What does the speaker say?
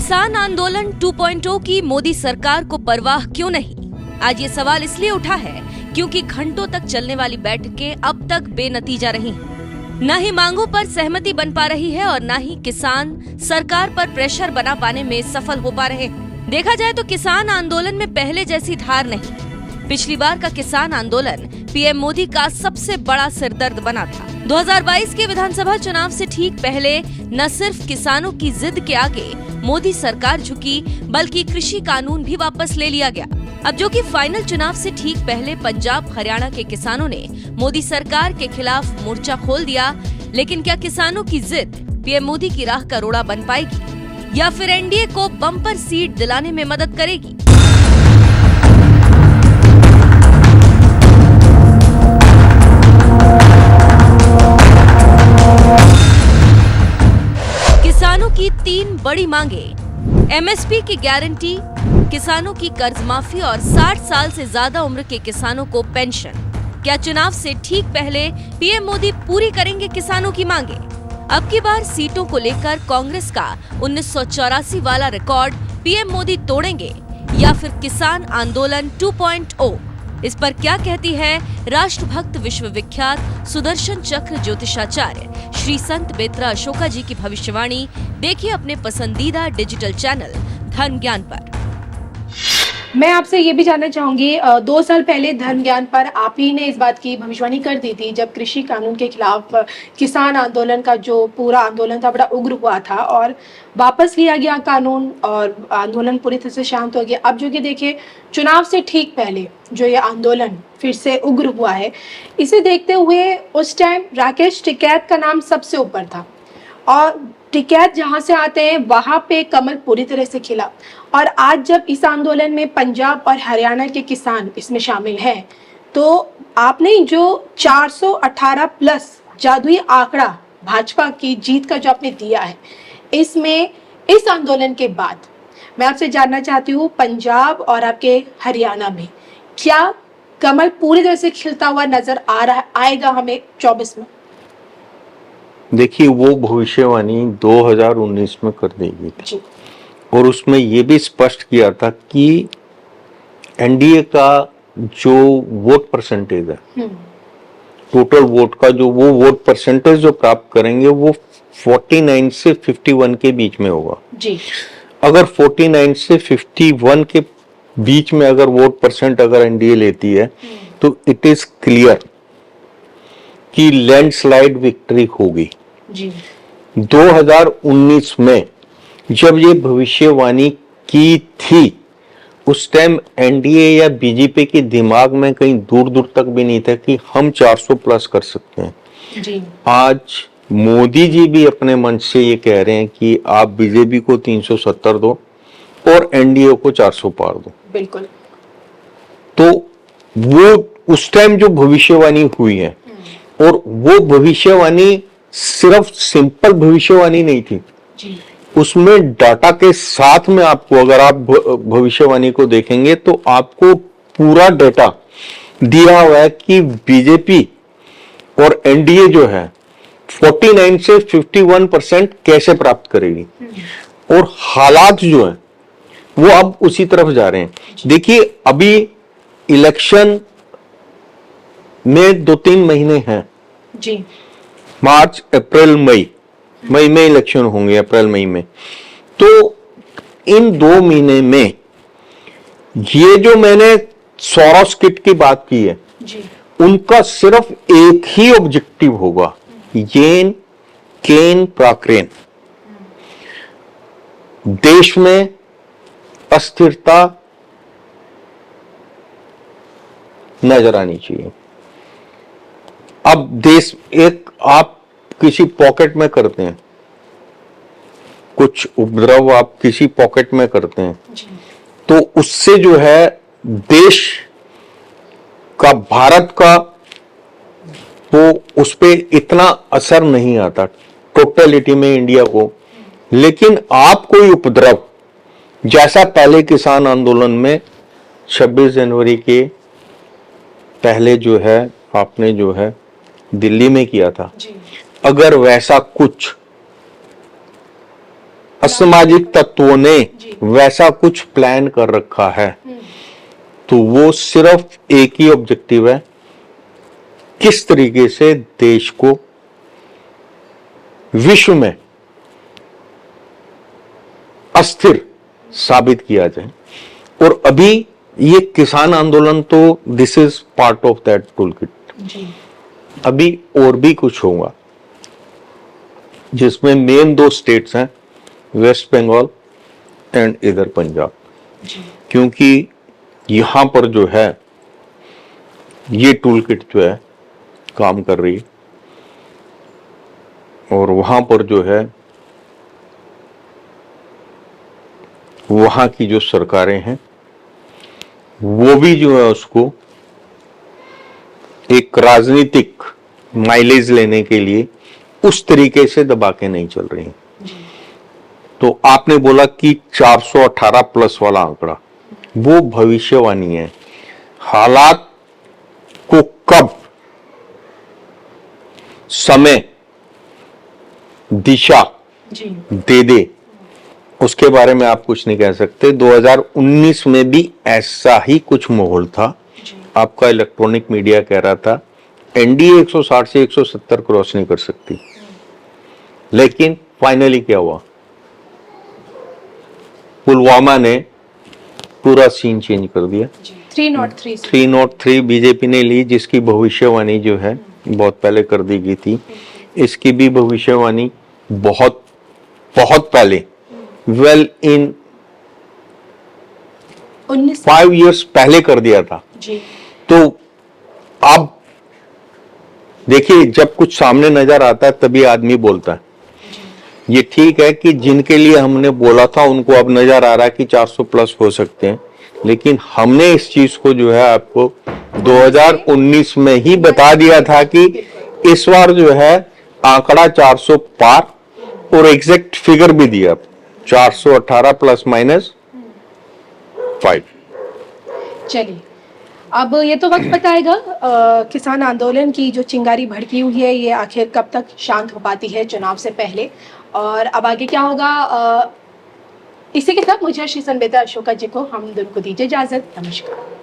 किसान आंदोलन 2.0 की मोदी सरकार को परवाह क्यों नहीं? आज ये सवाल इसलिए उठा है क्योंकि घंटों तक चलने वाली बैठकें अब तक बेनतीजा रही हैं। न ही मांगों पर सहमति बन पा रही है और न ही किसान सरकार पर प्रेशर बना पाने में सफल हो पा रहे हैं। देखा जाए तो किसान आंदोलन में पहले जैसी धार नहीं। पिछली बार का किसान आंदोलन पीएम मोदी का सबसे बड़ा सिरदर्द बना था। 2022 के विधानसभा चुनाव से ठीक पहले न सिर्फ किसानों की जिद के आगे मोदी सरकार झुकी, बल्कि कृषि कानून भी वापस ले लिया गया। अब जो कि फाइनल चुनाव से ठीक पहले पंजाब हरियाणा के किसानों ने मोदी सरकार के खिलाफ मोर्चा खोल दिया, लेकिन क्या किसानों की जिद पीएम मोदी की राह का रोड़ा बन पाएगी या फिर एनडीए को बम्पर सीट दिलाने में मदद करेगी? किसानों की 3 बड़ी मांगे, एमएसपी की गारंटी, किसानों की कर्ज माफी और 60 साल से ज्यादा उम्र के किसानों को पेंशन। क्या चुनाव से ठीक पहले पीएम मोदी पूरी करेंगे किसानों की मांगे? अब की बार सीटों को लेकर कांग्रेस का 1984 वाला रिकॉर्ड पीएम मोदी तोड़ेंगे या फिर किसान आंदोलन 2.0? इस पर क्या कहती है राष्ट्रभक्त विश्वविख्यात सुदर्शन चक्र ज्योतिषाचार्य श्री संत बेत्रा अशोका जी की भविष्यवाणी? देखिए अपने पसंदीदा डिजिटल चैनल धर्म ज्ञान पर। मैं आपसे ये भी जानना चाहूंगी, 2 साल पहले धर्म ज्ञान पर आप ही ने इस बात की भविष्यवाणी कर दी थी जब कृषि कानून के खिलाफ किसान आंदोलन का जो पूरा आंदोलन था बड़ा उग्र हुआ था और वापस लिया गया कानून और आंदोलन पूरी तरह से शांत हो गया। अब जो कि देखिए चुनाव से ठीक पहले जो ये आंदोलन फिर से उग्र हुआ है, इसे देखते हुए उस टाइम राकेश टिकैत का नाम सबसे ऊपर था और टिकैत जहाँ से आते हैं वहाँ पे कमल पूरी तरह से खिला। और आज जब इस आंदोलन में पंजाब और हरियाणा के किसान इसमें शामिल हैं, तो आपने जो 418 प्लस जादुई आंकड़ा भाजपा की जीत का जो आपने दिया है, इसमें इस आंदोलन के बाद मैं आपसे जानना चाहती हूँ, पंजाब और आपके हरियाणा में क्या कमल पूरी तरह से खिलता हुआ नजर आएगा हमें 24 में? देखिए, वो भविष्यवाणी 2019 में कर दी गई थी और उसमें ये भी स्पष्ट किया था कि एनडीए का जो वोट परसेंटेज है, टोटल वोट का जो वो वोट परसेंटेज जो प्राप्त करेंगे वो 49 से 51 के बीच में होगा जी। अगर 49 से 51 के बीच में अगर वोट परसेंट अगर एनडीए लेती है तो इट इज क्लियर कि लैंडस्लाइड विक्ट्री होगी जी। 2019 में जब ये भविष्यवाणी की थी उस टाइम एनडीए या बीजेपी के दिमाग में कहीं दूर दूर तक भी नहीं था कि हम 400 प्लस कर सकते हैं जी। आज मोदी जी भी अपने मन से ये कह रहे हैं कि आप बीजेपी को 370 दो और एनडीए को 400 पार दो। बिल्कुल। तो वो उस टाइम जो भविष्यवाणी हुई है और वो भविष्यवाणी सिर्फ सिंपल भविष्यवाणी नहीं थी जी। उसमें डाटा के साथ में आपको अगर आप भविष्यवाणी को देखेंगे तो आपको पूरा डाटा दिया हुआ है कि बीजेपी और एनडीए जो है 49 से 51% कैसे प्राप्त करेगी और हालात जो है वो अब उसी तरफ जा रहे हैं। देखिए, अभी इलेक्शन में 2-3 महीने हैं जी। मार्च, अप्रैल, मई में इलेक्शन होंगे, अप्रैल मई में। तो इन 2 महीने में ये जो मैंने सोरोस किट की बात की है जी। उनका सिर्फ एक ही ऑब्जेक्टिव होगा, येन केन प्राक्रेन। देश में अस्थिरता नजर आनी चाहिए। अब देश एक आप किसी पॉकेट में करते हैं, कुछ उपद्रव आप किसी पॉकेट में करते हैं तो उससे जो है देश का, भारत का वो उस पे इतना असर नहीं आता टोटलिटी में इंडिया को। लेकिन आप कोई उपद्रव जैसा पहले किसान आंदोलन में 26 जनवरी के पहले जो है आपने जो है दिल्ली में किया था, अगर वैसा कुछ असामाजिक तत्वों ने जी। वैसा कुछ प्लान कर रखा है, तो वो सिर्फ एक ही ऑब्जेक्टिव है, किस तरीके से देश को विश्व में अस्थिर साबित किया जाए। और अभी ये किसान आंदोलन तो this is part of that tool kit. जी। अभी और भी कुछ होगा, जिसमें मेन 2 स्टेट्स हैं, वेस्ट बंगाल एंड इधर पंजाब, जी। क्योंकि यहां पर जो है ये टूल किट जो है काम कर रही है, और वहां पर जो है वहां की जो सरकारें हैं वो भी जो है उसको एक राजनीतिक माइलेज लेने के लिए उस तरीके से दबा के नहीं चल रही हैं। तो आपने बोला कि 418 प्लस वाला आंकड़ा, वो भविष्यवाणी है। हालात को कब समय दिशा जी। दे दे उसके बारे में आप कुछ नहीं कह सकते। 2019 में भी ऐसा ही कुछ माहौल था। जी। आपका इलेक्ट्रॉनिक मीडिया कह रहा था एनडीए 160 से 170 क्रॉस नहीं कर सकती, लेकिन फाइनली क्या हुआ, पुलवामा ने पूरा सीन चेंज कर दिया। 303 बीजेपी ने ली, जिसकी भविष्यवाणी जो है बहुत पहले कर दी गई थी। इसकी भी भविष्यवाणी बहुत बहुत पहले, वेल इन 5 इयर्स पहले कर दिया था। जी। तो अब देखिए, जब कुछ सामने नजर आता है तभी आदमी बोलता है। ये ठीक है कि जिनके लिए हमने बोला था उनको अब नजर आ रहा है कि 400 प्लस हो सकते हैं, लेकिन हमने इस चीज को जो है आपको 2019 में ही बता दिया था कि इस बार जो है आंकड़ा 400 पार, और एग्जैक्ट फिगर भी दिया 418 प्लस माइनस 5। चलिए, अब ये तो वक्त बताएगा किसान आंदोलन की जो चिंगारी भड़की हुई है ये आखिर कब तक शांत हो पाती है चुनाव से पहले, और अब आगे क्या होगा। इसी के साथ मुझे श्री संवेदा अशोका जी को हम दोनों को दीजिए इजाजत। नमस्कार।